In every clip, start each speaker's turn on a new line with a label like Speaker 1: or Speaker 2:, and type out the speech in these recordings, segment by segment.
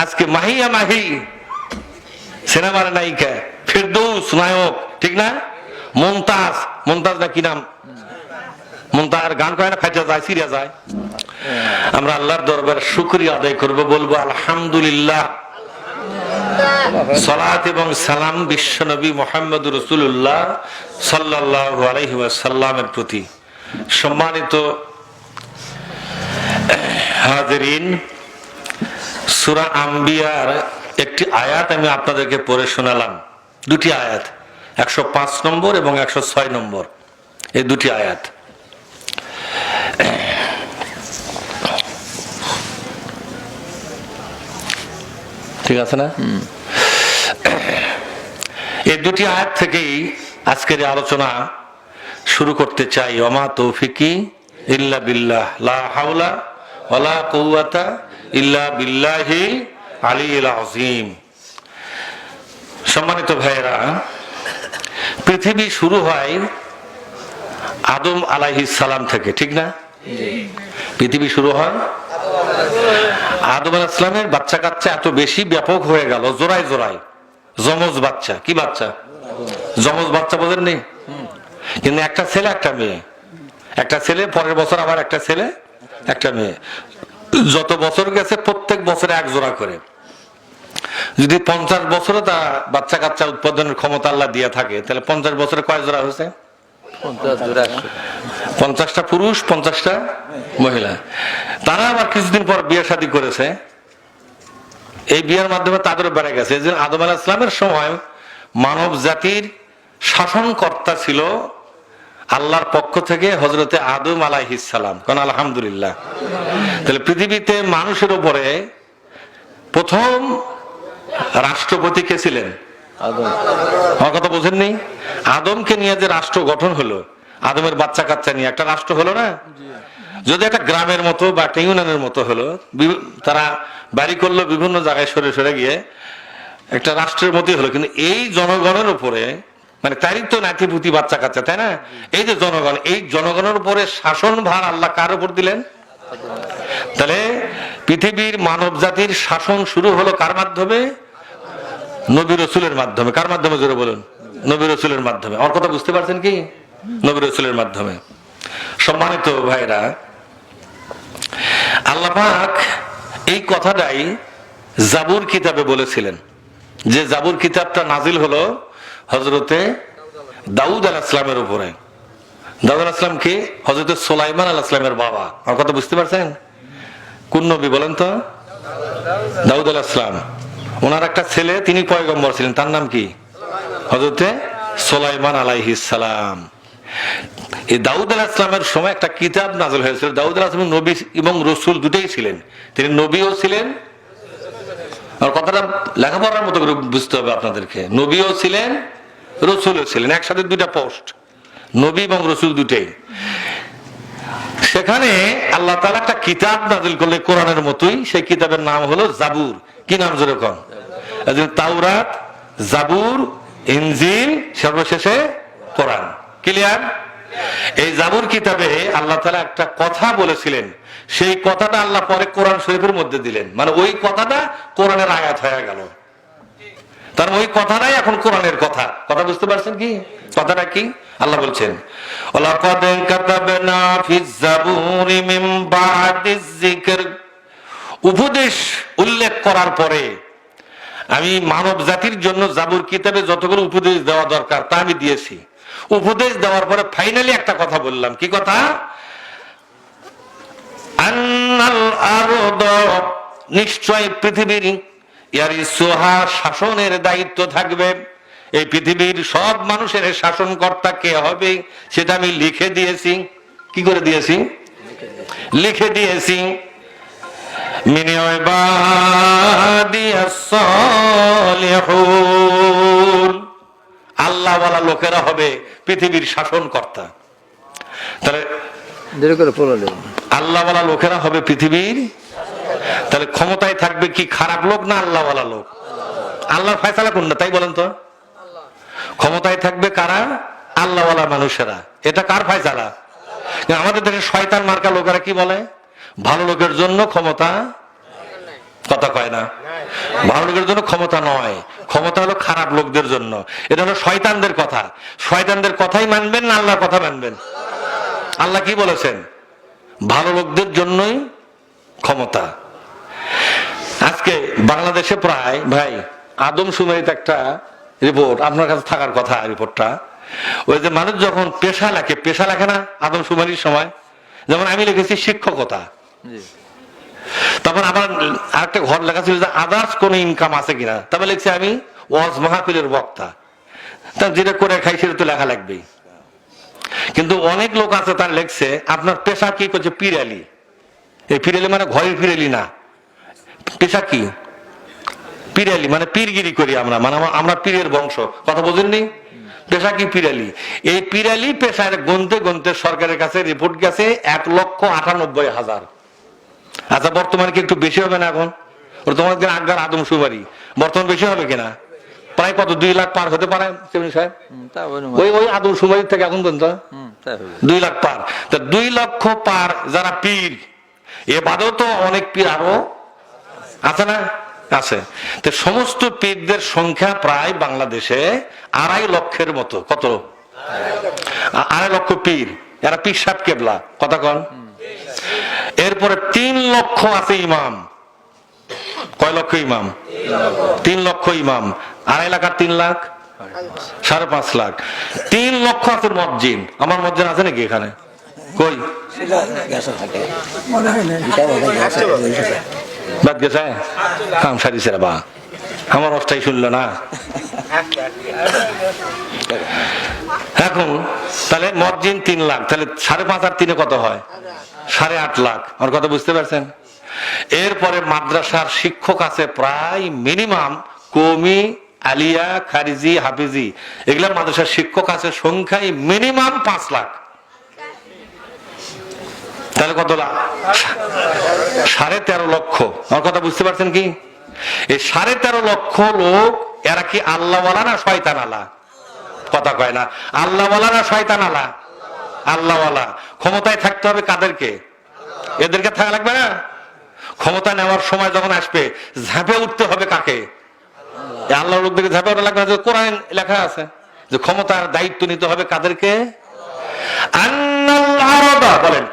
Speaker 1: আজকে মাহিয়া মাহি সিনেমার নায়িকা, ফেরদৌস নায়ক, ঠিক না? মুমতাজ, মুমতাজ না কি নাম, মুমতাজ গান করে না, খাইতে যায়, সিরিয়া যায়। আমরা আল্লাহর দরবারে শুকরিয়া আদায় করবো, বলবো আলহামদুলিল্লাহ। সালাত এবং সালাম বিশ্বনবী মুহাম্মদুর রাসূলুল্লাহ সাল্লাল্লাহু আলাইহি ওয়াসাল্লামের প্রতি। সম্মানিত হাজিরিন, সূরা আম্বিয়ার একটি আয়াত আমি আপনাদেরকে পড়ে শোনালাম। দুটি আয়াত, 105 নম্বর এবং 106 নম্বর, এই দুটি আয়াত। ঠিক আছে না? এই দুটি আয়াত থেকেই আজকের আলোচনা শুরু করতে চাই। ওমা তৌফিকি ইল্লা বিল্লাহ, লা হাওলা ওয়ালা কুওয়াতা ইল্লা বিল্লাহি আলিয়্যিল আযীম। সম্মানিত ভাইয়েরা, পৃথিবী শুরু হয় আদম আলাইহিস সালাম থেকে, ঠিক না? পৃথিবী শুরু হয় আদম আলাইহিস সালামের বাচ্চা কাচ্চা এত বেশি ব্যাপক হয়ে গেল, জোড়ায় জোড়ায় যমজ বাচ্চা। কি বাচ্চা? যমজ বাচ্চা, বোঝেন নি? কিন্তু একটা ছেলে একটা মেয়ে, একটা ছেলে, পরের বছর আবার একটা ছেলে একটা মেয়ে। যত বছর গেছে প্রত্যেক বছরে এক জোড়া করে। যদি 50 বছরে তা বাচ্চা কাচ্চা উৎপাদনের ক্ষমতা আল্লাহ দিয়ে থাকে, তাহলে 50 বছরে কয় জোড়া হয়েছে? 50টা পুরুষ, 50টা মহিলা। তারা আবার কিছুদিন পর বিয়ে শাদী করেছে, এই বিয়ের মাধ্যমে তাদেরও বেড়ে গেছে। এই জন্য আদম আলাইহিস সালামের সময় মানব জাতির শাসনকর্তা ছিল আল্লাহর পক্ষ থেকে হযরতে আদম আলাইহিস সালাম। কোন আলহামদুলিল্লাহ। তাহলে পৃথিবীতে মানুষের উপরে প্রথম রাষ্ট্রপতি কে ছিলেন? আদম। আমার কথা বোঝেননি? আদমকে নিয়ে যে রাষ্ট্র গঠন হলো, আদমের বাচ্চা কাচ্চা নিয়ে একটা রাষ্ট্র হলো না? যদি একটা গ্রামের মতো বা একটা ইউনিয়নের মতো হলো, তারা বাড়ি করলো বিভিন্ন জায়গায় সরে সরে গিয়ে একটা রাষ্ট্রের মতোই হলো। কিন্তু এই জনগণের উপরে, মানে তারই তো নাতিপুতি বাচ্চা কাচ্চা, তাই না? এই যে জনগণ, এই জনগণের উপরে শাসন ভার আল্লাহ কার উপর দিলেন? তাহলে পৃথিবীর মানব জাতির শাসন শুরু হলো কার মাধ্যমে? নবী রাসূলের মাধ্যমে। কার মাধ্যমে জোরে বলুন? নবী রাসূলের মাধ্যমে। আমার কথা বুঝতে পারছেন কি? নবী রাসূলের মাধ্যমে। সম্মানিত ভাইরা, আল্লাহ পাক এই কথাটাই জাবুর কিতাবে বলেছিলেন, যে জাবুর কিতাবটা নাজিল হলো হযরতে দাউদ আলাইহিস সালামের উপরে। দাউদ আলাইহিস সালাম কি? হযরতে সুলাইমান আলাইহিস সালামের বাবা। আমার কথা বুঝতে পারছেন? কোন নবী বলেন তো? দাউদ আলাইহিস সালাম। ওনার একটা ছেলে, তিনি পয়গম্বর ছিলেন, তার নাম কি? হযরতে সুলাইমান আলাইহিস সালাম। এই দাউদ আলাইহিস সালামের সময় একটা কিতাব নাযিল হয়েছিল। দাউদ আলাইহিস সালাম নবী এবং রাসূল দুটোই ছিলেন। তিনি নবীও ছিলেন, আর কথাটা লেখাপড়ার মতো করে বুঝতে হবে আপনাদেরকে। নবীও ছিলেন, রাসূলও ছিলেন, একসাথে দুইটা পোস্ট, নবী এবং রাসূল দুটোই। সেখানে আল্লাহ তাআলা একটা কিতাব নাযিল করলেন কোরআনের মতোই। সেই কিতাবের নাম হলো জাবুর। কি নাম জোরে কোন? তাওরাত, জাবুর, ইনজিল, সর্বশেষে কোরআন। ক্লিয়ার? এই জাবুর কিতাবে আল্লাহ তাআলা একটা কথা বলেছিলেন, সেই কথাটা আল্লাহ পরে কোরআন শরীফের মধ্যে দিলেন। মানে ওই কথাটা কোরআনের আয়াত হয়ে গেল। তার ওই কথাটাই এখন কোরআনের কথা। কথা বুঝতে পারছেন কি? কথাটা কি? আল্লাহ বলছেন, ওয়ালাকাদ কাতাবনা ফিজ জাবুরি মিন বাদিজ যিকর। উপদেশ উল্লেখ করার পরে আমি মানব জাতির জন্য জাবুর কিতাবে যতগুলো উপদেশ দেওয়া দরকার তা আমি দিয়েছি। উপদেশ দেওয়ার পরে ফাইনালি একটা কথা বললাম। কি কথা? আন্নাল আরদ, নিশ্চয় পৃথিবীর, ইয়ারিসুহা, শাসনের দায়িত্ব থাকবে। এই পৃথিবীর সব মানুষের শাসনকর্তা কে হবে সেটা আমি লিখে দিয়েছি। কি করে দিয়েছি? লিখে দিয়েছি। মিন ইবাদিয়াস সালিহুন, আল্লাহ ওয়ালা লোকেরা হবে পৃথিবীর শাসনকর্তা। তাহলে আল্লাহ ওয়ালা লোকেরা হবে পৃথিবীর, তাহলে ক্ষমতায় থাকবে কি খারাপ লোক না আল্লাহ ওয়ালা লোক? আল্লাহর ফয়সালা কোনটা তাই বলেন তো? ক্ষমতায় থাকবে কারা? আল্লাহ ওয়ালা মানুষেরা। এটা কার ফয়সালা? আমাদের দেশে শয়তান মার্কা লোকেরা কি বলে? ভালো লোকের জন্য ক্ষমতা কথা কয় না। ভালো লোকের জন্য ক্ষমতা নয়, ক্ষমতা হলো খারাপ লোকদের জন্য। এটা হলো শয়তানদের কথা। শয়তানদের কথাই মানবেন না আল্লাহর কথা মানবেন? আল্লাহ কি বলেছেন? ভালো লোকদের জন্যই ক্ষমতা। আজকে বাংলাদেশে প্রায় ভাই আদমশুমারিতে একটা রিপোর্ট আপনার কাছে থাকার কথা, রিপোর্টটা ওই যে মানুষ যখন পেশা লেখে না আদমশুমারির সময়, যেমন আমি লিখেছি শিক্ষকতা, তখন আমার আরেকটা ঘর লেখা ছিল যে আদার্স কোন ইনকাম আছে কিনা, তবে লিখছি আমি ওয়াজ মাহফিলের বক্তা। তা যেটা করে খাই সেটা তো লেখা লাগবেই। কিন্তু অনেক লোক আছে তার লেখছে আপনার পেশা কি করছে, পিরালি। এই পিরালি মানে ঘরের পিরালি না, পেশা কি পিরালি মানে পীরগিরি করি আমরা, মানে আমরা পীরের বংশ, কথা বোঝেননি? পেশা কি পিরালি। এই পিরালি পেশার গুনতে গুনতে সরকারের কাছে রিপোর্ট গেছে 1,98,000। আচ্ছা বর্তমানে কি একটু বেশি হবে না এখন? ওর তোমাদের আজ্ঞার আদমশুমারি বর্তমান বেশি হবে কিনা? প্রায় কত 2 লাখ পার হতে পারে সাহেব? ওই আদমশুমারি থেকে এখন পর্যন্ত 2 লাখ পার। তা 2 লক্ষ পার যারা পীর, এ বাদেও তো অনেক পীর আরো আছে না? আছে। তো সমস্ত পীরদের সংখ্যা প্রায় বাংলাদেশে 2.5 লক্ষের মতো। কত? 2.5 লক্ষ পীর। এরা পীর সাহেব কেবলা, কথা কন। এরপরে 3 লক্ষ আছে ইমাম। কয় লক্ষ ইমাম? 3 লক্ষ ইমাম। 2.5 লাখ আর 3 লাখ 5.5 লাখ। 3 লক্ষ আছে মজ্জিন। আমার মজ্জিন আছে নাকি এখানে? কই বাদ গেছে? কাম সারিছে বা আমার অবস্থাই শুনলো না। এখন তাহলে মজ্জিন 3 লাখ, তাহলে 5.5 আর 3 কত হয়? 8.5 লাখ। আমার কথা বুঝতে পারছেন? এরপরে মাদ্রাসার শিক্ষক আছে প্রায় মিনিমাম কওমি, আলিয়া, খারিজি, হাফিজি, এগুলা মাদ্রাসার শিক্ষক আছে সংখ্যায় মিনিমাম 5 লাখ। তাহলে কত লাখ? 13.5 লক্ষ। আমার কথা বুঝতে পারছেন কি? এই 13.5 লক্ষ লোক, এরা কি আল্লাহওয়ালা না শয়তান আলা? কথা কয় না। আল্লাহওয়ালা না শয়তান আলা? আল্লাহওয়ালা। ক্ষমতায় থাকতে হবে কাদেরকে? এদেরকে থাকা লাগবে না? ক্ষমতা নেওয়ার সময় যখন আসবে ঝাঁপে উঠতে হবে কাকে? আল্লাহর লোকদেরকে ঝাঁপে ওঠা লাগবে। কোরআন লেখা আছে যে ক্ষমতার দায়িত্ব নিতে হবে কাদেরকে? বলেন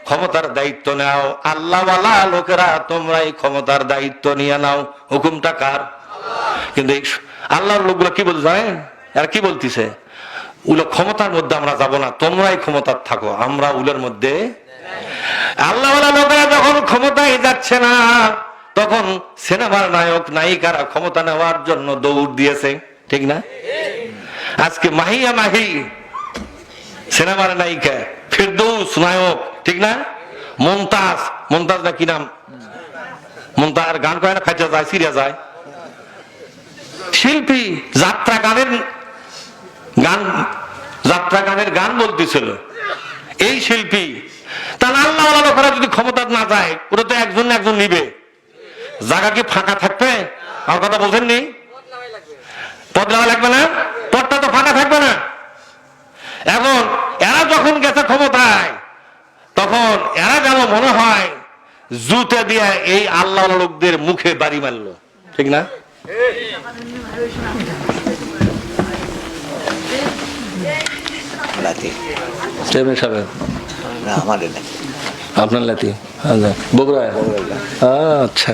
Speaker 1: ক্ষমতার দায়িত্ব নাও আল্লাহওয়ালা লোকেরা, তোমরা এই ক্ষমতার দায়িত্ব নিয়ে নাও। হুকুমটা কার? কিন্তু আল্লাহর লোকগুলো কি বলতে জানেন? আর কি বলতিছে? উলো ক্ষমতার মধ্যে আমরা যাব না, তোমরাই ক্ষমতার থাকো, আমরা উলের মধ্যে। আল্লাহওয়ালা লোকেরা যখন ক্ষমতায় যাচ্ছে না, তখন সিনেমার নায়ক নায়িকারা ক্ষমতা নেওয়ার জন্য দৌড় দিয়েছে, ঠিক না? আজকে মাহিয়া মাহি সিনেমার নায়িকা, ফিরদৌস নায়ক, ঠিক না? মমতাজ না কি নাম? মমতাজ গান করে না, খাইতে যায়, সিরিয়া যায়। শিল্পী যাত্রা গানের গান বলতেছিল এই শিল্পী। তাহলে আল্লাহওয়ালা লোকেরা যদি ক্ষমতা না যায়, ওটা তো একজন নিবে, জায়গা কি ফাঁকা থাকবে? আমার কথা বোঝেননি? বদলাওয়া লাগবে না? পদটা তো ফাঁকা থাকবে না। এখন এরা যখন গেছে ক্ষমতায়, তখন এরা যেন মনে হয় জুতে দিয়ে এই আল্লাহ লোকদের মুখে বাড়ি মারলো, ঠিক না? আপনার লাতি বগুড়া? আচ্ছা,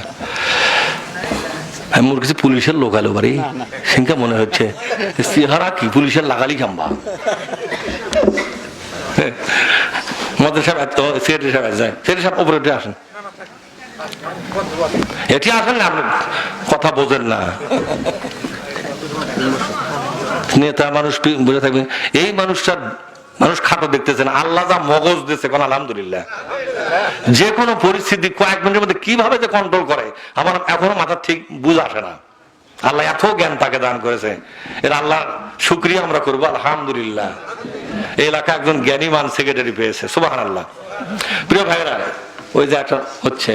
Speaker 1: মোর কাছে পুলিশের লোক আলো বাড়ি সেটা মনে হচ্ছে চেহারা কি পুলিশের লাগালি খাম্বা। মদের সাহেব সেক্রেটারি সাহেব যায়, সেক্রেটারি সাহেব উপরে উঠে আসেন। এটি আসেন না, আপনি কথা বোঝেন না। নেতা মানুষ বুঝে থাকবেন। এই মানুষ খাটো দেখতেছে না, আল্লাহ যা মগজ দিয়েছে কোন আলহামদুলিল্লাহ। যে কোনো পরিস্থিতি কয়েক মিনিটের মধ্যে কিভাবে যে কন্ট্রোল করে আমার এখনো মাথা ঠিক বুঝ আসে না। আল্লাহ এত জ্ঞান তাকে দান করেছে, এর আল্লাহ শুকরিয়া আমরা করবো আলহামদুলিল্লাহ। এই এলাকা একজন জ্ঞানীমান সেক্রেটারি পেয়েছে, সুবহানাল্লাহ। প্রিয় ভাইরা, ওই যে একটা হচ্ছে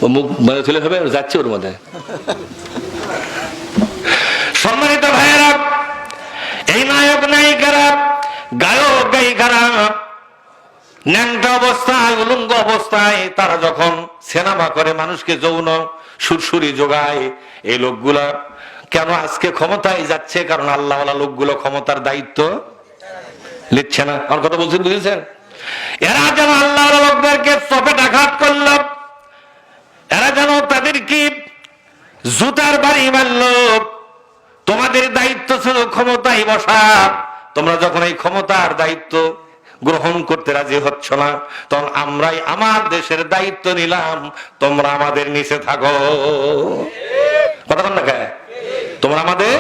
Speaker 1: ও মুখ মানে তুলে হবে যাচ্ছে ওর মধ্যে। সম্মানিত ভাইয়েরা, এই নায়ক নায়িকারা গায়ক গায়িকারা ন্যাংটা অবস্থায়, উলঙ্গ অবস্থায় তারা যখন সিনেমা করে মানুষকে যৌন সুরসুরি যোগায়, এই লোকগুলা কেন আজকে ক্ষমতায় যাচ্ছে? কারণ আল্লাহওয়ালা লোকগুলো ক্ষমতার দায়িত্ব নিচ্ছে না। আমার কথা বলছেন, বুঝেছেন? এরা যেন আল্লাহওয়ালা লোকদেরকে চপেট আঘাত করল, এরা যেন তাদেরকে জুতার বাড়ি মারল। তোমাদের দায়িত্ব ছিল ক্ষমতায় বসা, তোমরা যখন এই ক্ষমতার দায়িত্ব গ্রহণ করতে রাজি হচ্ছ না, তখন আমরাই আমার দেশের দায়িত্ব নিলাম, তোমরা আমাদের নিচে থাকো। কথা বল না, তোমরা আমাদের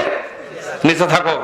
Speaker 1: নিচে থাকো।